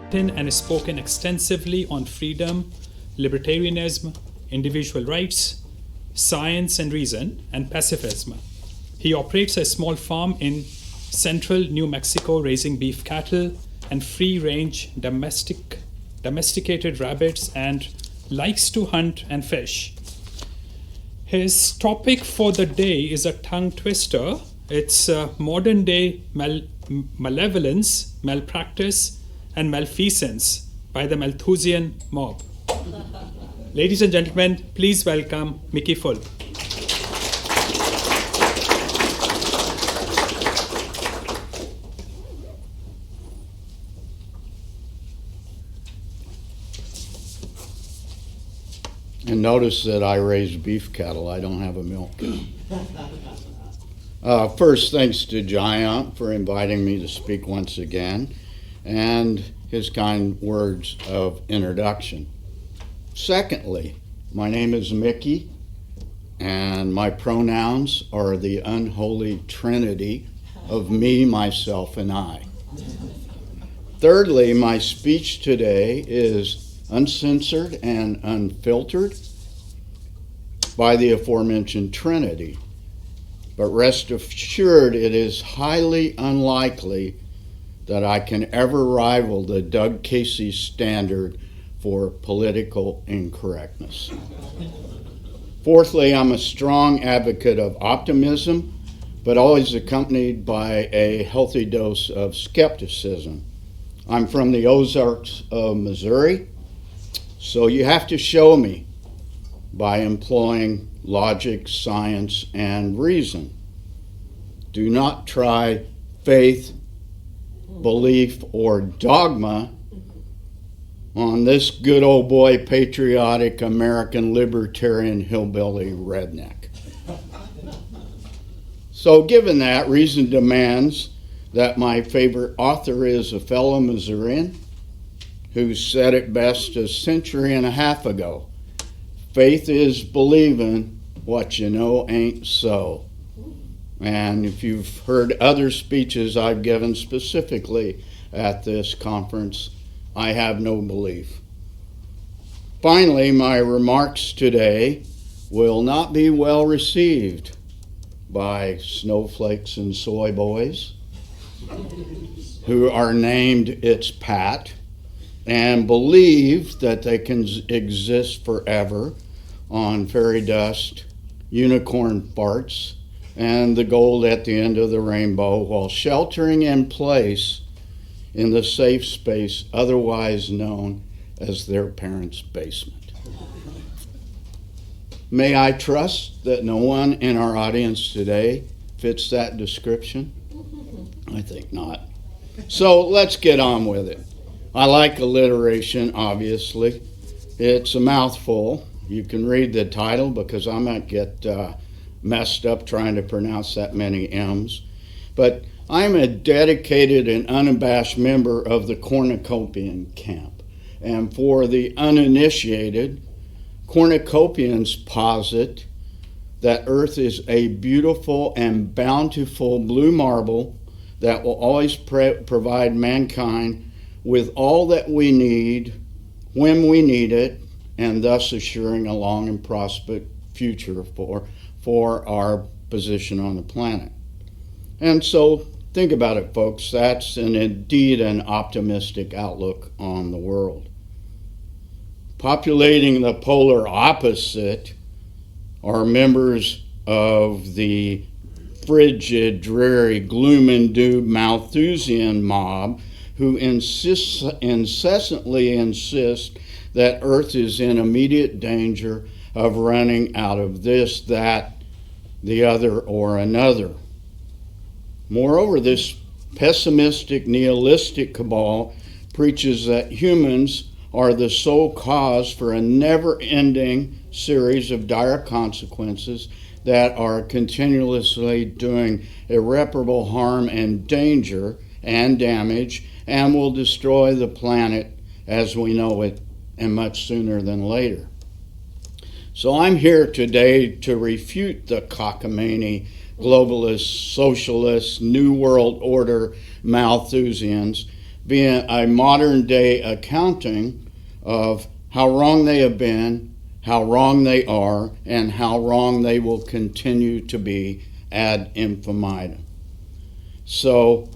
written and spoken extensively on freedom, libertarianism, individual rights, science and reason, and pacifism. He operates a small farm in central New Mexico, raising beef cattle and free-range domesticated rabbits, and likes to hunt and fish. His topic for the day is a tongue twister. It's modern day malevolence, malpractice, and malfeasance by the Malthusian mob. Ladies and gentlemen, please welcome Mickey Fulp. And notice that I raise beef cattle. I don't have a milk cow. First, thanks to Giant for inviting me to speak once again, and his kind words of introduction. Secondly, my name is Mickey, and my pronouns are the unholy trinity of me, myself, and I. Thirdly, my speech today is uncensored and unfiltered by the aforementioned Trinity. But rest assured, it is highly unlikely that I can ever rival the Doug Casey standard for political incorrectness. Fourthly, I'm a strong advocate of optimism, but always accompanied by a healthy dose of skepticism. I'm from the Ozarks of Missouri, so you have to show me by employing logic, science, and reason. Do not try faith, belief, or dogma on this good old boy, patriotic American libertarian hillbilly redneck. So given that, reason demands that my favorite author is a fellow Missourian who said it best a century and a half ago. Faith is believing what you know ain't so. And if you've heard other speeches I've given specifically at this conference, I have no belief. Finally, my remarks today will not be well received by snowflakes and soy boys who are named It's Pat and believe that they can exist forever on fairy dust, unicorn farts, and the gold at the end of the rainbow while sheltering in place in the safe space otherwise known as their parents' basement. May I trust that no one in our audience today fits that description? I think not. So let's get on with it. I like alliteration, obviously. It's a mouthful. You can read the title because I might get messed up trying to pronounce that many M's. But I'm a dedicated and unabashed member of the cornucopian camp. And for the uninitiated, cornucopians posit that Earth is a beautiful and bountiful blue marble that will always provide mankind with all that we need when we need it, and thus assuring a long and prosperous future for our position on the planet. And so think about it, folks. That's indeed an optimistic outlook on the world. Populating the polar opposite are members of the frigid, dreary, gloom and doom Malthusian mob who incessantly insist that Earth is in immediate danger of running out of this, that, the other, or another. Moreover, this pessimistic, nihilistic cabal preaches that humans are the sole cause for a never-ending series of dire consequences that are continuously doing irreparable harm and danger and damage and will destroy the planet as we know it, and much sooner than later. So I'm here today to refute the cockamamie, globalist, socialist, New World Order Malthusians being a modern day accounting of how wrong they have been, how wrong they are, and how wrong they will continue to be ad infinitum. So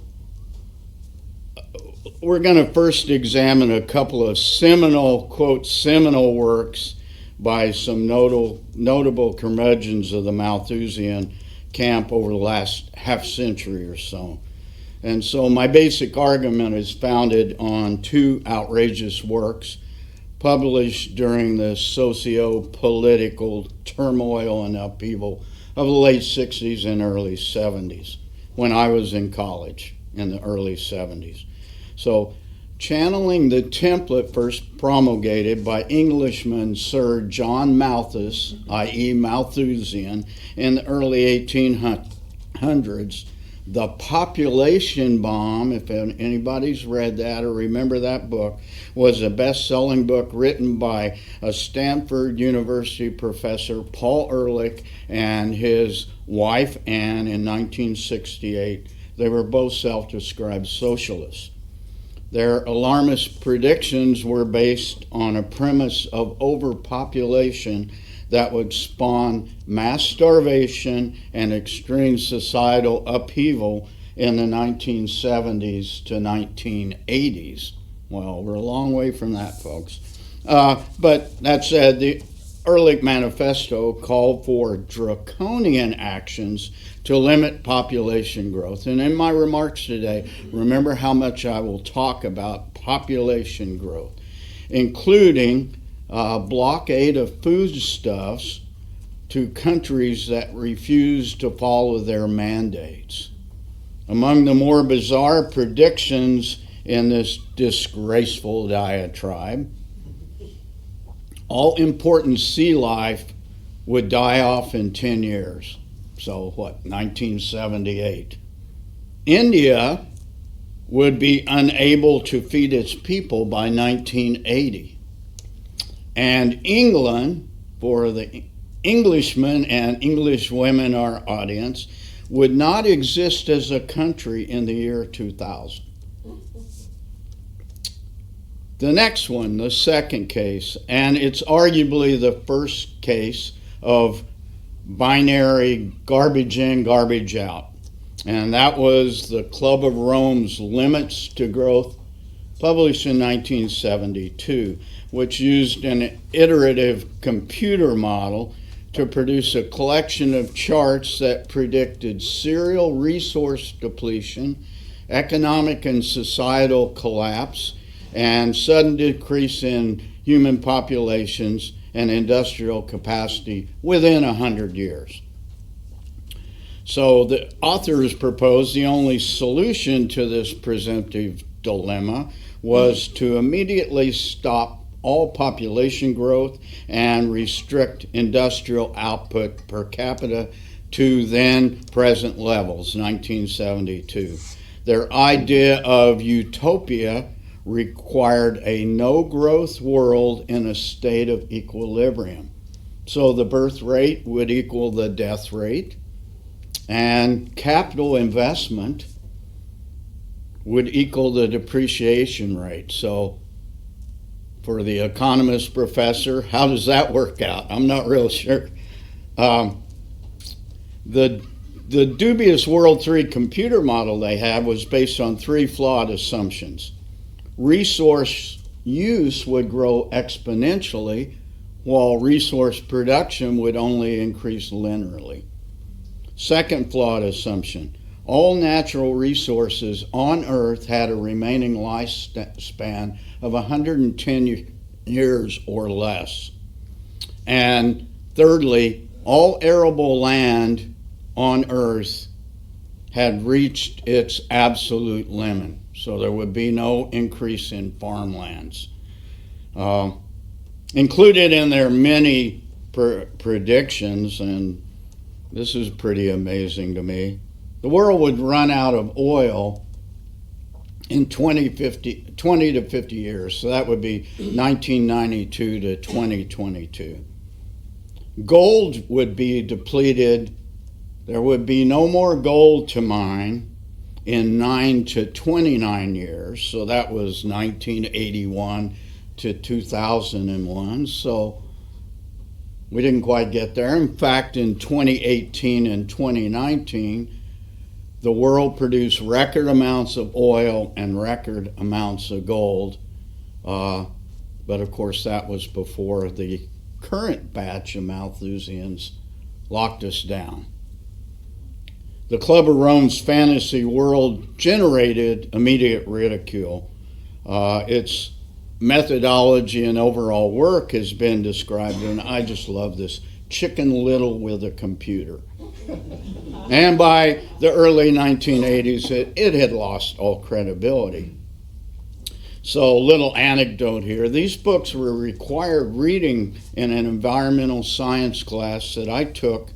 we're going to first examine a couple of seminal, quote, seminal works by some notable curmudgeons of the Malthusian camp over the last half century or so. And so my basic argument is founded on two outrageous works published during the socio-political turmoil and upheaval of the late 60s and early 70s, when I was in college in the early 70s. So, channeling the template first promulgated by Englishman Sir John Malthus, i.e. Malthusian, in the early 1800s, The Population Bomb, if anybody's read that or remember that book, was a best-selling book written by a Stanford University professor, Paul Ehrlich, and his wife, Anne, in 1968. They were both self-described socialists. Their alarmist predictions were based on a premise of overpopulation that would spawn mass starvation and extreme societal upheaval in the 1970s to 1980s. Well, we're a long way from that, folks. But that said, the Ehrlich Manifesto called for draconian actions to limit population growth. And in my remarks today, remember how much I will talk about population growth, including blockade of foodstuffs to countries that refuse to follow their mandates. Among the more bizarre predictions in this disgraceful diatribe, all important sea life would die off in 10 years. So what, 1978. India would be unable to feed its people by 1980. And England, for the Englishmen and English women, our audience, would not exist as a country in the year 2000. The next one, the second case, and it's arguably the first case of binary garbage in, garbage out. And that was the Club of Rome's Limits to Growth, published in 1972, which used an iterative computer model to produce a collection of charts that predicted serial resource depletion, economic and societal collapse, and sudden decrease in human populations and industrial capacity within 100 years. So the authors proposed the only solution to this presumptive dilemma was to immediately stop all population growth and restrict industrial output per capita to then present levels, 1972. Their idea of utopia required a no-growth world in a state of equilibrium. So the birth rate would equal the death rate, and capital investment would equal the depreciation rate. So for the economist professor, how does that work out? I'm not real sure. The dubious World 3 computer model they had was based on three flawed assumptions. Resource use would grow exponentially, while resource production would only increase linearly. Second flawed assumption, all natural resources on Earth had a remaining lifespan of 110 years or less. And thirdly, all arable land on Earth had reached its absolute limit. So there would be no increase in farmlands. Included in their many predictions, and this is pretty amazing to me, the world would run out of oil in 20 to 50 years. So that would be 1992 to 2022. Gold would be depleted. There would be no more gold to mine in 9 to 29 years. So that was 1981 to 2001. So we didn't quite get there. In fact, in 2018 and 2019, the world produced record amounts of oil and record amounts of gold. But of course, that was before the current batch of Malthusians locked us down. The Club of Rome's fantasy world generated immediate ridicule. Its methodology and overall work has been described, and I just love this, Chicken Little with a computer. And by the early 1980s, it had lost all credibility. So, little anecdote here. These books were required reading in an environmental science class that I took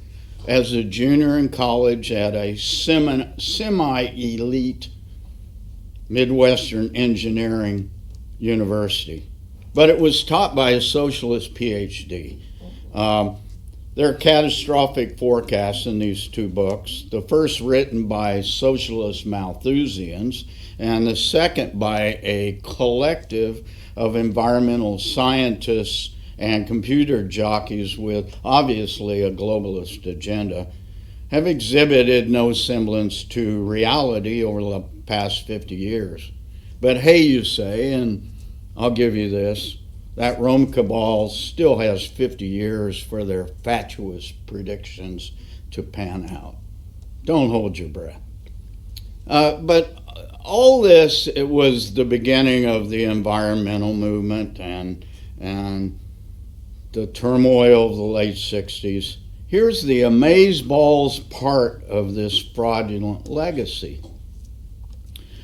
as a junior in college at a semi-elite Midwestern engineering university. But it was taught by a socialist PhD. There are catastrophic forecasts in these two books. The first written by socialist Malthusians, and the second by a collective of environmental scientists and computer jockeys with obviously a globalist agenda, have exhibited no semblance to reality over the past 50 years. But hey, you say, and I'll give you this, that Rome cabal still has 50 years for their fatuous predictions to pan out. Don't hold your breath. But all this, it was the beginning of the environmental movement and the turmoil of the late 60s. Here's the amazeballs part of this fraudulent legacy.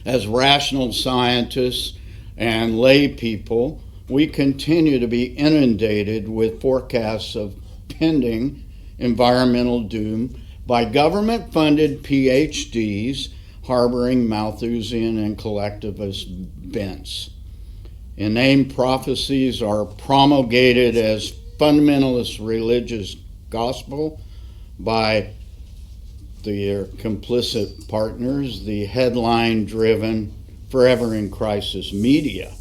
As rational scientists and lay people, we continue to be inundated with forecasts of pending environmental doom by government-funded PhDs harboring Malthusian and collectivist bents. Inane prophecies are promulgated as fundamentalist religious gospel by their complicit partners, the headline-driven, forever in crisis media.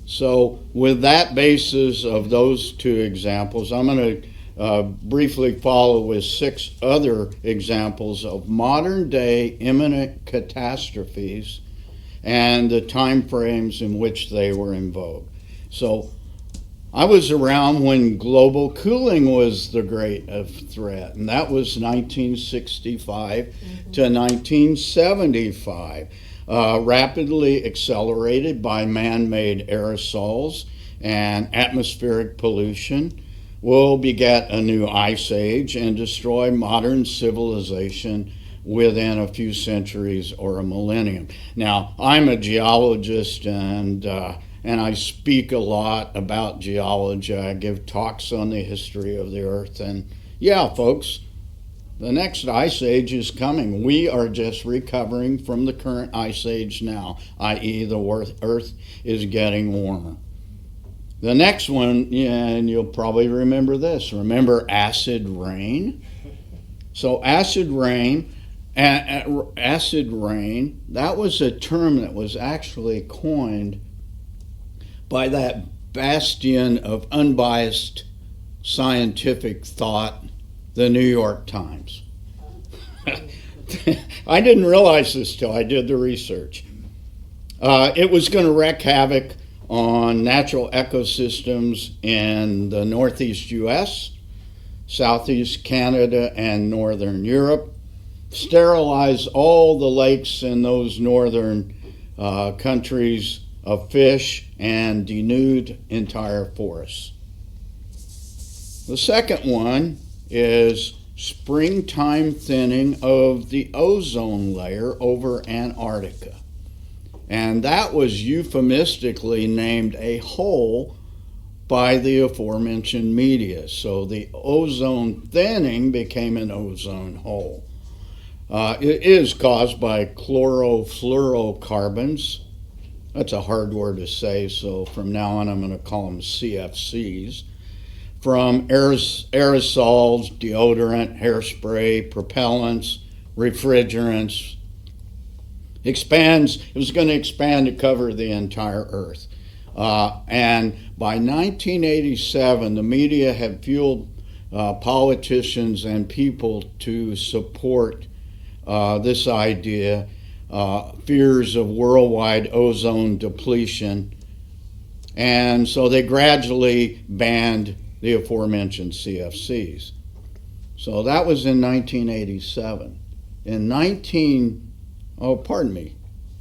So with that basis of those two examples, I'm going to briefly follow with 6 other examples of modern-day imminent catastrophes and the time frames in which they were in vogue. So I was around when global cooling was the great threat, and that was 1965 to 1975. Rapidly accelerated by man-made aerosols and atmospheric pollution, will beget a new ice age and destroy modern civilization within a few centuries or a millennium. Now, I'm a geologist and I speak a lot about geology. I give talks on the history of the Earth, and yeah, folks, the next ice age is coming. We are just recovering from the current ice age now, i.e. the Earth is getting warmer. The next one, yeah, and you'll probably remember this. Remember acid rain? So acid rain, that was a term that was actually coined by that bastion of unbiased scientific thought, the New York Times. I didn't realize this till I did the research. It was going to wreak havoc on natural ecosystems in the northeast U.S., southeast Canada, and northern Europe, sterilize all the lakes in those northern countries of fish, and denude entire forests. The second one is springtime thinning of the ozone layer over Antarctica. And that was euphemistically named a hole by the aforementioned media. So the ozone thinning became an ozone hole. It is caused by chlorofluorocarbons. That's a hard word to say, so from now on I'm going to call them CFCs. From aerosols, deodorant, hairspray, propellants, refrigerants, It was going to expand to cover the entire Earth. And by 1987, the media had fueled politicians and people to support this idea, fears of worldwide ozone depletion. And so they gradually banned the aforementioned CFCs. So that was in 1987.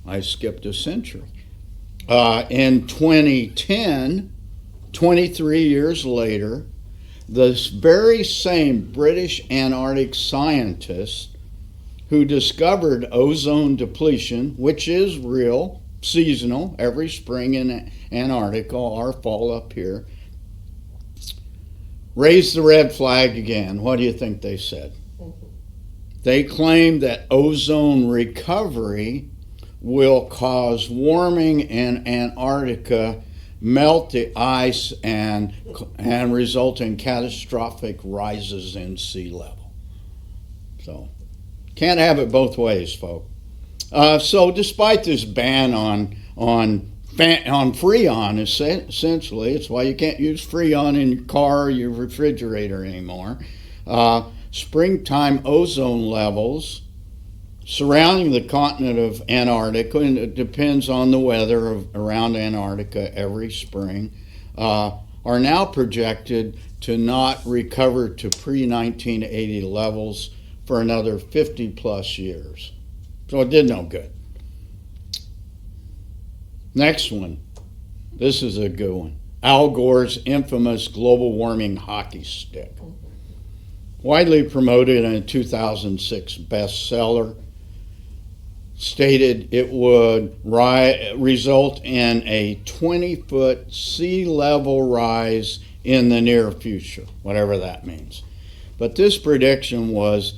I skipped a century. In 2010, 23 years later, this very same British Antarctic scientist who discovered ozone depletion, which is real, seasonal, every spring in Antarctica, our fall up here, raised the red flag again. What do you think they said? They claimed that ozone recovery will cause warming in Antarctica, melt the ice, and result in catastrophic rises in sea level. So, can't have it both ways, folks. So, despite this ban on Freon, essentially, it's why you can't use Freon in your car or your refrigerator anymore. Springtime ozone levels surrounding the continent of Antarctica, and it depends on the weather around Antarctica every spring, are now projected to not recover to pre-1980 levels for another 50 plus years. So it did no good. Next one. This is a good one. Al Gore's infamous global warming hockey stick. Widely promoted in a 2006 bestseller, stated it would result in a 20-foot sea level rise in the near future, whatever that means. But this prediction was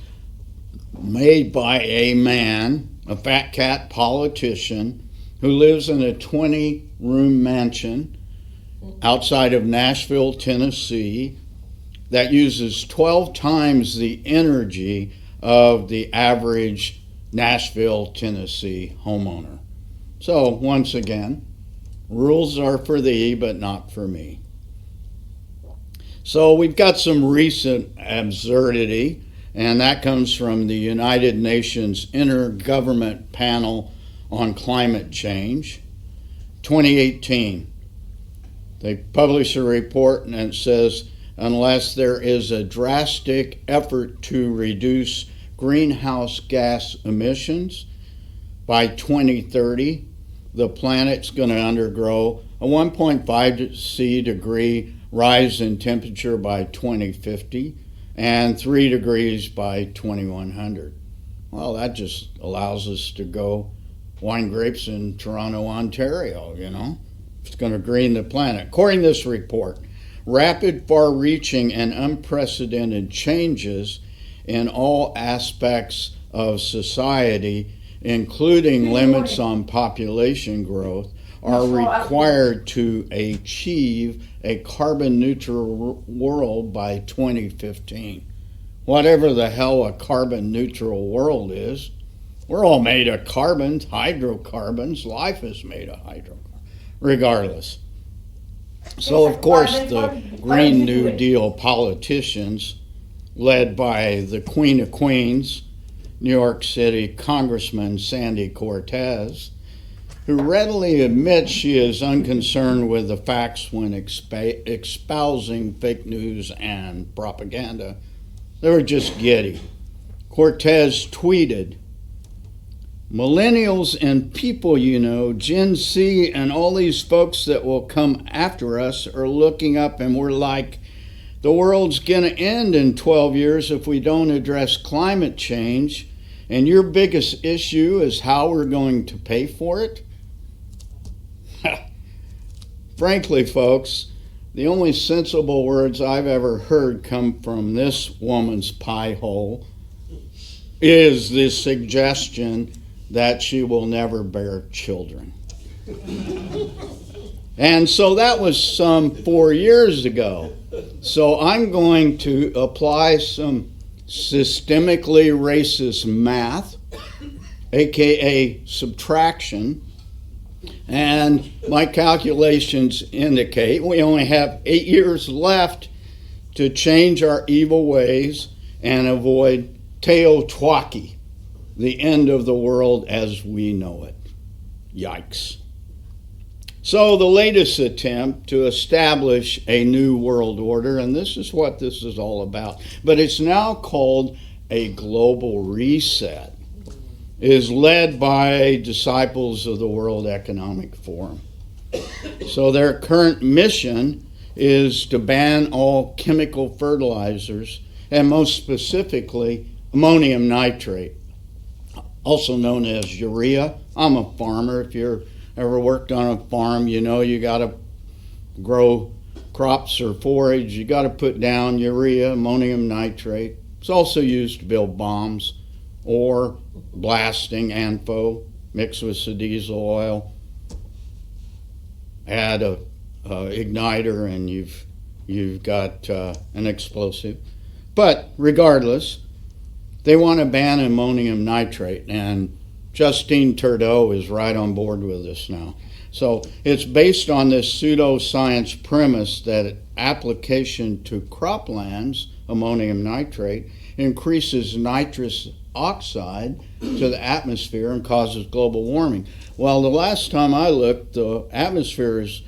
made by a man, a fat cat politician, who lives in a 20-room mansion outside of Nashville, Tennessee, that uses 12 times the energy of the average Nashville, Tennessee homeowner. So, once again, rules are for thee, but not for me. So, we've got some recent absurdity, and that comes from the United Nations Intergovernment Panel on Climate Change, 2018. They publish a report, and it says, unless there is a drastic effort to reduce greenhouse gas emissions by 2030, the planet's going to undergo a 1.5 degree rise in temperature by 2050 and 3 degrees by 2100. Well, that just allows us to go wine grapes in Toronto, Ontario, you know. It's going to green the planet. According to this report, rapid, far-reaching, and unprecedented changes in all aspects of society, including limits on population growth, are required to achieve a carbon-neutral world by 2015. Whatever the hell a carbon-neutral world is, we're all made of carbons, hydrocarbons. Life is made of hydrocarbons, regardless. So, of course, the Green New Deal politicians, led by the Queen of Queens, New York City Congressman Sandy Cortez, who readily admits she is unconcerned with the facts when espousing fake news and propaganda. They were just giddy. Cortez tweeted, "Millennials and people, you know, Gen Z and all these folks that will come after us are looking up and we're like, the world's gonna end in 12 years if we don't address climate change, and your biggest issue is how we're going to pay for it?" Frankly, folks, the only sensible words I've ever heard come from this woman's pie hole is the suggestion that she will never bear children. And so that was some 4 years ago. So I'm going to apply some systemically racist math aka subtraction. And my calculations indicate we only have 8 years left to change our evil ways and avoid Teotwaki, the end of the world as we know it. Yikes. So the latest attempt to establish a new world order, and this is what this is all about, but it's now called a global reset, is led by disciples of the World Economic Forum. So their current mission is to ban all chemical fertilizers, and most specifically ammonium nitrate, also known as urea. I'm a farmer. If you've ever worked on a farm, you know you got to grow crops or forage. You got to put down urea, ammonium nitrate. It's also used to build bombs or blasting, ANFO, mixed with some diesel oil. Add a igniter and you've got an explosive. But regardless, they want to ban ammonium nitrate, and Justine Trudeau is right on board with this now. So it's based on this pseudoscience premise that application to croplands, ammonium nitrate, increases nitrous oxide to the atmosphere and causes global warming. Well, the last time I looked, the atmosphere is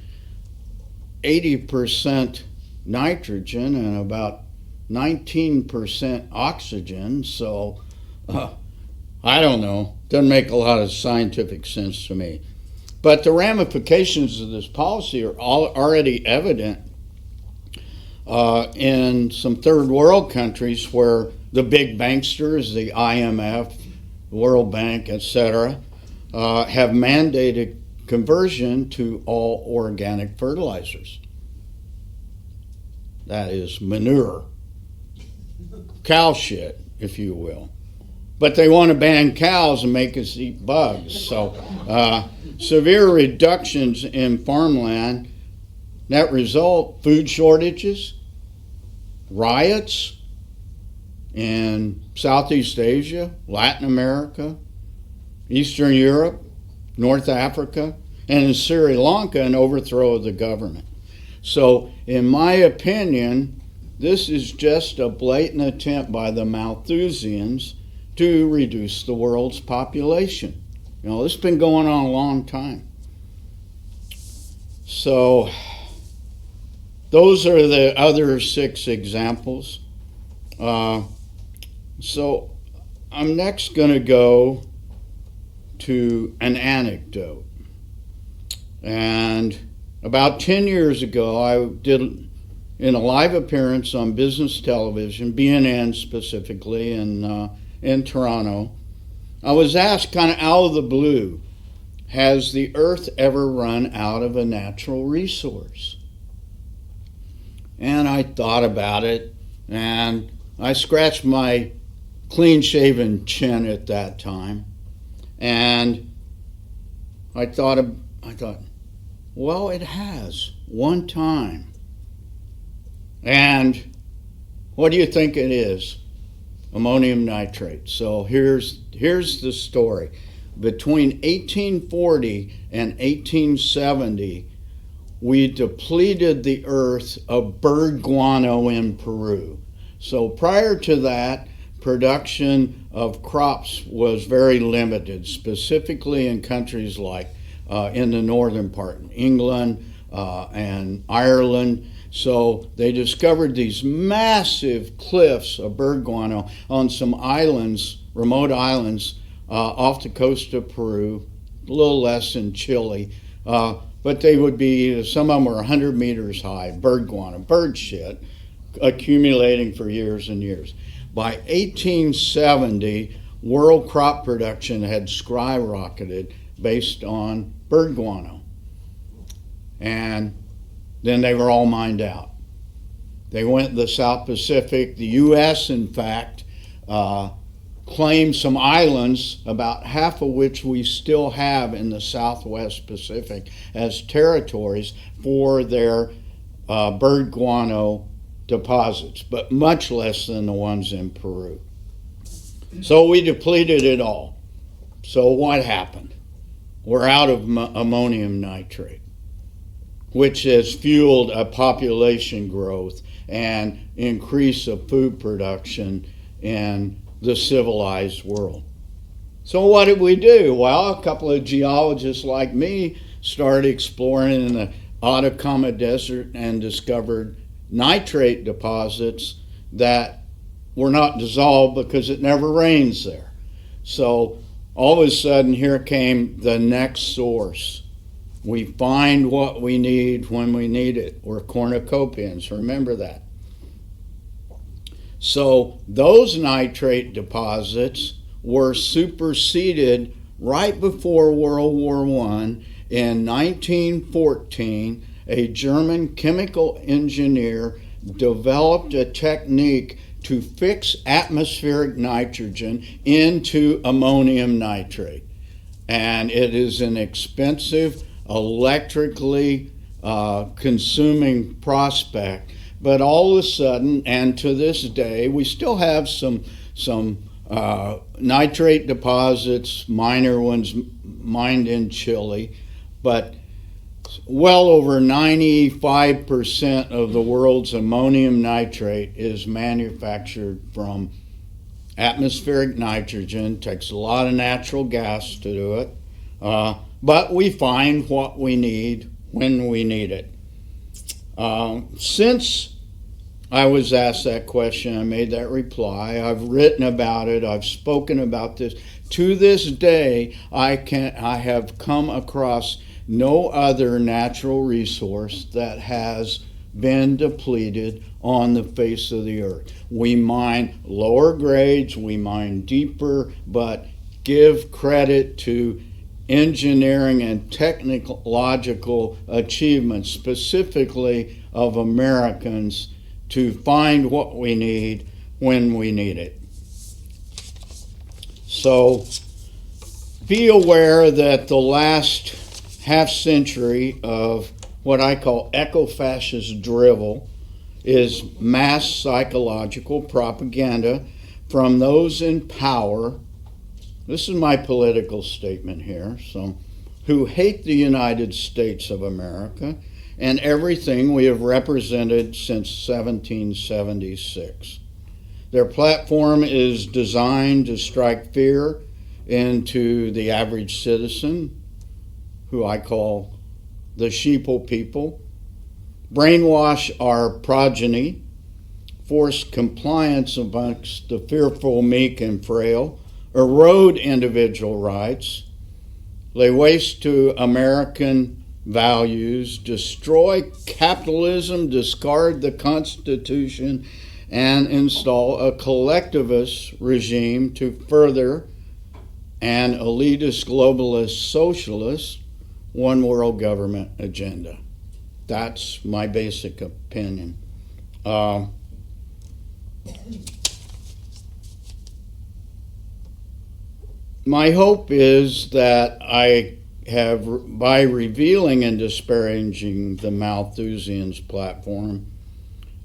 80% nitrogen and about 19% oxygen, so I don't know. Doesn't make a lot of scientific sense to me. But the ramifications of this policy are already evident in some third world countries where the big banksters, the IMF, World Bank, etc., have mandated conversion to all organic fertilizers. That is manure, cow shit, if you will. But they want to ban cows and make us eat bugs. So severe reductions in farmland. Net result, food shortages, riots in Southeast Asia, Latin America, Eastern Europe, North Africa, and in Sri Lanka, an overthrow of the government. So, in my opinion, this is just a blatant attempt by the Malthusians to reduce the world's population. You know, this has been going on a long time. So, those are the other 6 examples. So, I'm next going to go to an anecdote. And about 10 years ago, I did in a live appearance on business television, BNN specifically, in Toronto. I was asked kind of out of the blue, has the earth ever run out of a natural resource? And I thought about it, and I scratched my clean-shaven chin at that time, and I thought, well, it has one time. And what do you think it is? Ammonium nitrate. So here's the story. Between 1840 and 1870, we depleted the earth of bird guano in Peru. So prior to that, production of crops was very limited, specifically in countries like in the northern part, England and Ireland. So they discovered these massive cliffs of bird guano on some islands, remote islands, off the coast of Peru, a little less in Chile. But they would be, some of them were 100 meters high, bird guano, bird shit, accumulating for years and years. By 1870, world crop production had skyrocketed based on bird guano. And then they were all mined out. They went to the South Pacific. The U.S., in fact, claimed some islands, about half of which we still have in the Southwest Pacific, as territories for their bird guano deposits, but much less than the ones in Peru. So we depleted it all. So what happened? We're out of ammonium nitrate, which has fueled a population growth and increase of food production in the civilized world. So what did we do? Well, a couple of geologists like me started exploring in the Atacama Desert and discovered nitrate deposits that were not dissolved because it never rains there. So all of a sudden, here came the next source. We find what we need when we need it. We're cornucopians, remember that. So those nitrate deposits were superseded right before World War I. In 1914, a German chemical engineer developed a technique to fix atmospheric nitrogen into ammonium nitrate. And it is an expensive, electrically consuming prospect. But all of a sudden, and to this day, we still have some nitrate deposits, minor ones mined in Chile, but well over 95% of the world's ammonium nitrate is manufactured from atmospheric nitrogen. Takes a lot of natural gas to do it, but we find what we need when we need it. Since I was asked that question, I made that reply. I've written about it. I've spoken about this. To this day, I have come across no other natural resource that has been depleted on the face of the earth. We mine lower grades, we mine deeper, but give credit to engineering and technological achievements, specifically of Americans, to find what we need when we need it. So be aware that the last half century of what I call eco-fascist drivel is mass psychological propaganda from those in power. This is my political statement here, who hate the United States of America and everything we have represented since 1776. Their platform is designed to strike fear into the average citizen, who I call the sheeple people, brainwash our progeny, force compliance amongst the fearful, meek, and frail, erode individual rights, lay waste to American values, destroy capitalism, discard the Constitution, and install a collectivist regime to further an elitist, globalist, socialist, one world government agenda. That's my basic opinion. My hope is that I have, by revealing and disparaging the Malthusians platform,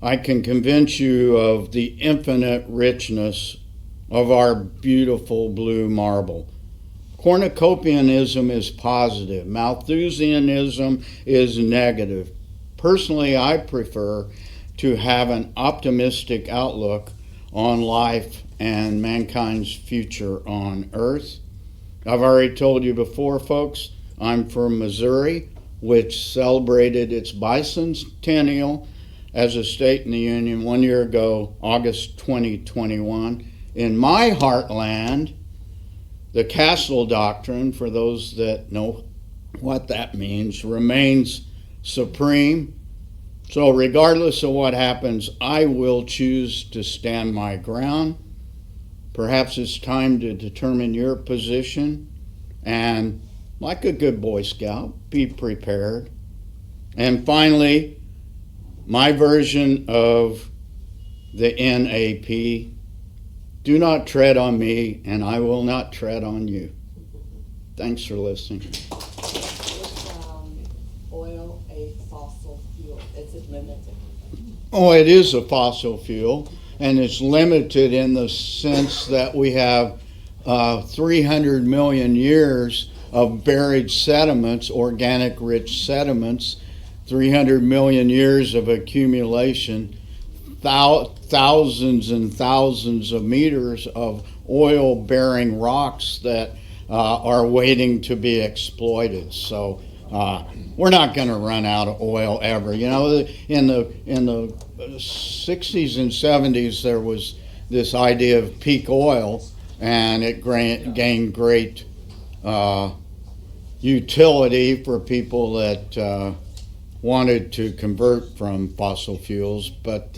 I can convince you of the infinite richness of our beautiful blue marble. Cornucopianism is positive. Malthusianism is negative. Personally, I prefer to have an optimistic outlook on life and mankind's future on Earth. I've already told you before, folks, I'm from Missouri, which celebrated its bicentennial as a state in the Union 1 year ago, August 2021. In my heartland, the Castle Doctrine, for those that know what that means, remains supreme. So regardless of what happens, I will choose to stand my ground. Perhaps it's time to determine your position, and like a good Boy Scout, be prepared. And finally, my version of the NAP: do not tread on me, and I will not tread on you. Thanks for listening. Is oil a fossil fuel? Is it limited? Oh, it is a fossil fuel, and it's limited in the sense that we have 300 million years of buried sediments, organic rich sediments, 300 million years of accumulation, thousands and thousands of meters of oil-bearing rocks that are waiting to be exploited. So we're not going to run out of oil ever. You know, in the 60s and 70s, there was this idea of peak oil, and it gained great utility for people that wanted to convert from fossil fuels. But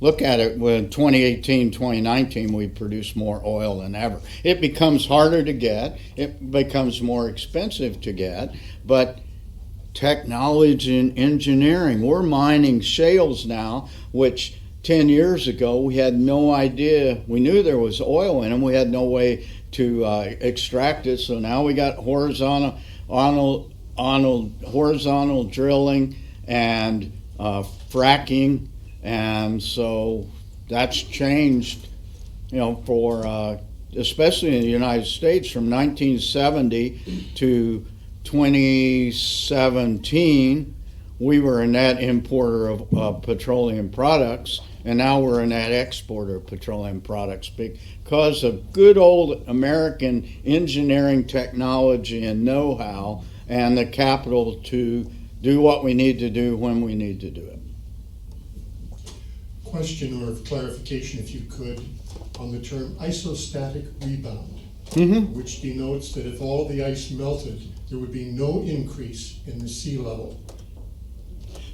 look at it, when 2018, 2019, we produce more oil than ever. It becomes harder to get, it becomes more expensive to get, but technology and engineering, we're mining shales now, which 10 years ago we had no idea. We knew there was oil in them, we had no way to extract it, so now we got horizontal drilling and fracking. And so that's changed, you know, for especially in the United States from 1970 to 2017, we were a net importer of petroleum products, and now we're a net exporter of petroleum products because of good old American engineering technology and know-how and the capital to do what we need to do when we need to do it. Question or clarification, if you could, on the term isostatic rebound, which denotes that if all the ice melted, there would be no increase in the sea level.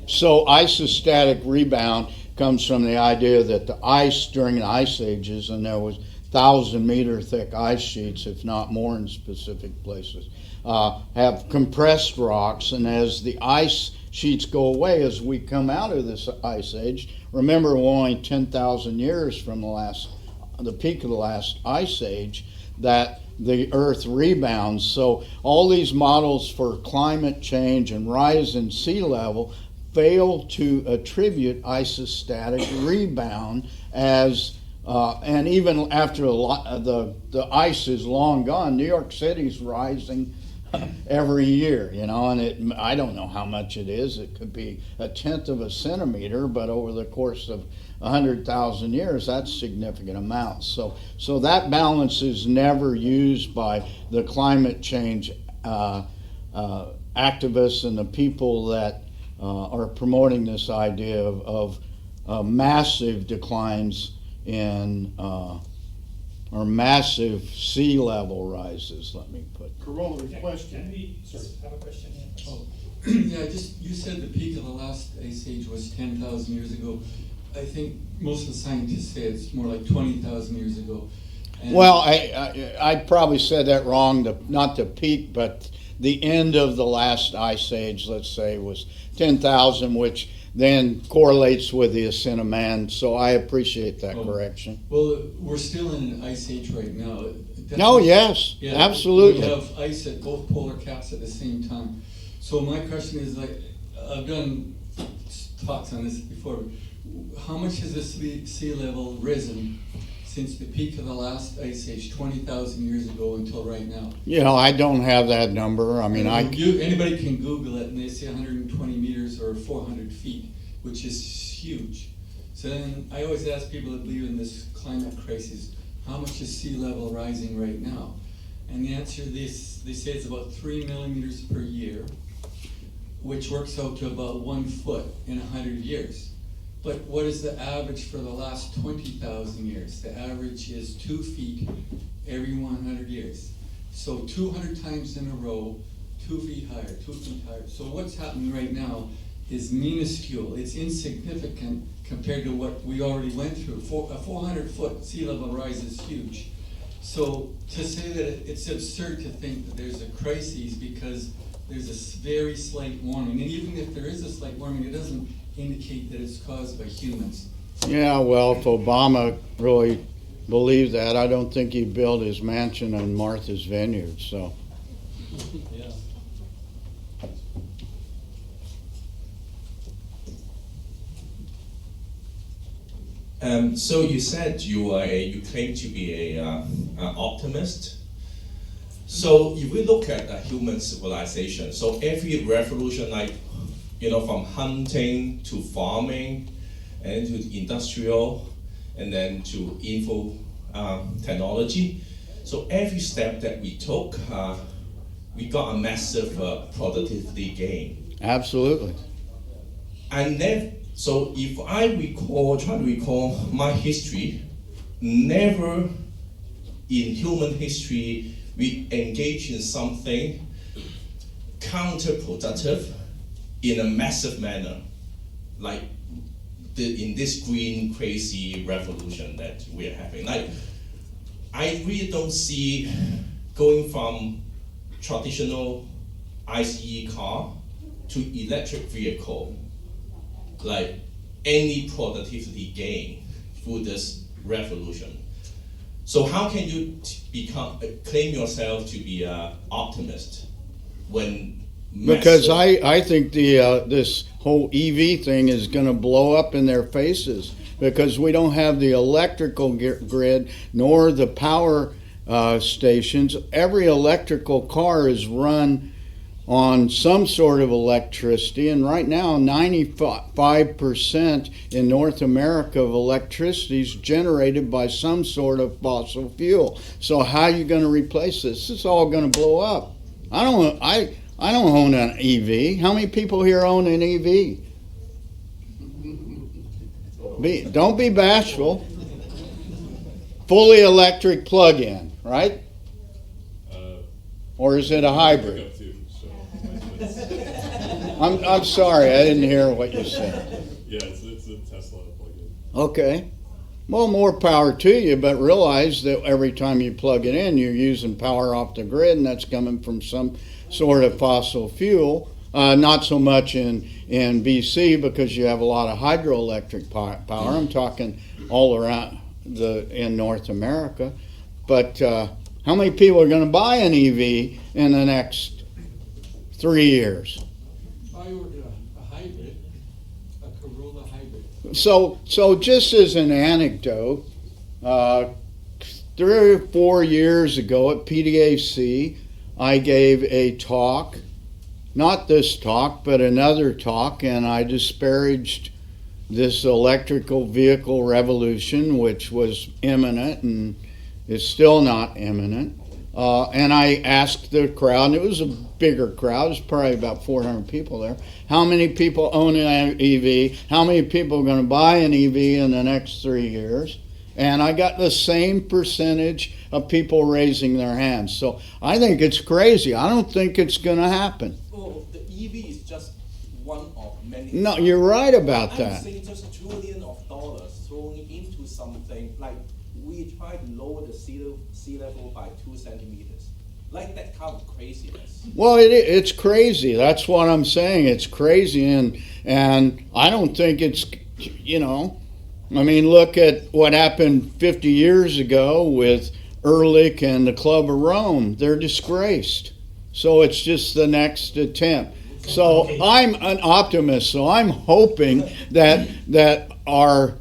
So isostatic rebound comes from the idea that the ice during the ice ages, and there was 1,000-meter thick ice sheets, if not more in specific places, have compressed rocks, and as the ice sheets go away, as we come out of this ice age, remember we're only 10,000 years from the peak of the last ice age, that the earth rebounds. So all these models for climate change and rise in sea level fail to attribute isostatic rebound as and even after the ice is long gone, New York City's rising every year, you know, and I don't know how much it is. It could be 1/10 of a centimeter, but over the course of 100,000 years, that's significant amounts. So that balance is never used by the climate change activists and the people that are promoting this idea of massive declines in or massive sea level rises, let me put. Corollary question. Can we have a question here? Oh, yeah, you said the peak of the last ice age was 10,000 years ago. I think most of the scientists say it's more like 20,000 years ago. And Well, I probably said that wrong, not the peak, but the end of the last ice age, let's say, was 10,000, which then correlates with the ascent of man. So I appreciate that correction. Well, we're still in an ice age right now. No, yes, Yeah, absolutely. We have ice at both polar caps at the same time. So my question is, like, I've done talks on this before. How much has the sea level risen since the peak of the last ice age 20,000 years ago until right now? You know, I don't have that number. I mean, Anybody can Google it, and they say 120 meters or 400 feet, which is huge. So then I always ask people that believe in this climate crisis, how much is sea level rising right now? And the answer, they say it's about 3 millimeters per year, which works out to about 1 foot in 100 years. But what is the average for the last 20,000 years? The average is 2 feet every 100 years. So 200 times in a row, 2 feet higher, 2 feet higher. So what's happening right now is minuscule. It's insignificant compared to what we already went through. A 400-foot sea level rise is huge. So to say that it's absurd to think that there's a crisis because there's a very slight warming. And even if there is a slight warming, it doesn't indicate that it's caused by humans. Yeah, well, if Obama really believed that, I don't think he'd build his mansion on Martha's Vineyard. So, Yeah. So you said you claim to be an optimist. So if we look at human civilization, so every revolution, like from hunting to farming, and to industrial, and then to info technology. So every step that we took, we got a massive productivity gain. Absolutely. And then, so if I try to recall my history, never in human history we engage in something counterproductive in a massive manner, like in this green crazy revolution that we're having. Like, I really don't see going from traditional ICE car to electric vehicle, like any productivity gain through this revolution. So how can you claim yourself to be an optimist when Because I think this whole EV thing is going to blow up in their faces because we don't have the electrical grid nor the power stations. Every electrical car is run on some sort of electricity, and right now 95% in North America of electricity is generated by some sort of fossil fuel. So how are you going to replace this? This is all going to blow up. I don't own an EV. How many people here own an EV? Don't be bashful. Fully electric plug-in, right? Or is it a hybrid? I'm sorry, I didn't hear what you said. Yeah, it's a Tesla plug-in. Okay. Well, more power to you, but realize that every time you plug it in, you're using power off the grid, and that's coming from some sort of fossil fuel. Not so much in BC because you have a lot of hydroelectric power. I'm talking all around in North America. But how many people are going to buy an EV in the next 3 years? I ordered a hybrid, a Corolla hybrid. So just as an anecdote, 3 or 4 years ago at PDAC, I gave a talk, not this talk, but another talk, and I disparaged this electrical vehicle revolution, which was imminent and is still not imminent. And I asked the crowd, and it was a bigger crowd, it was probably about 400 people there, how many people own an EV, how many people are going to buy an EV in the next 3 years? And I got the same percentage of people raising their hands. So I think it's crazy. I don't think it's going to happen. Oh, the EV is just one of many. No, you're right about I'm that. saying just trillions of dollars thrown into something like we try to lower the sea level by 2 centimeters. Like that kind of craziness. Well, it's crazy. That's what I'm saying. It's crazy, and I don't think it's, I mean, look at what happened 50 years ago with Ehrlich and the Club of Rome. They're disgraced. So it's just the next attempt. So I'm an optimist. So I'm hoping that our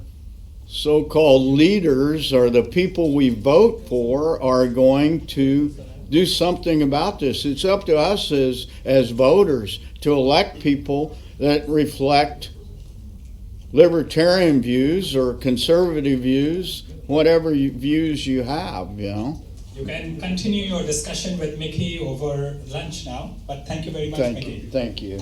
so-called leaders or the people we vote for are going to do something about this. It's up to us as voters to elect people that reflect libertarian views or conservative views, whatever views you have, You can continue your discussion with Mickey over lunch now, but thank you very much, Mickey. Thank you.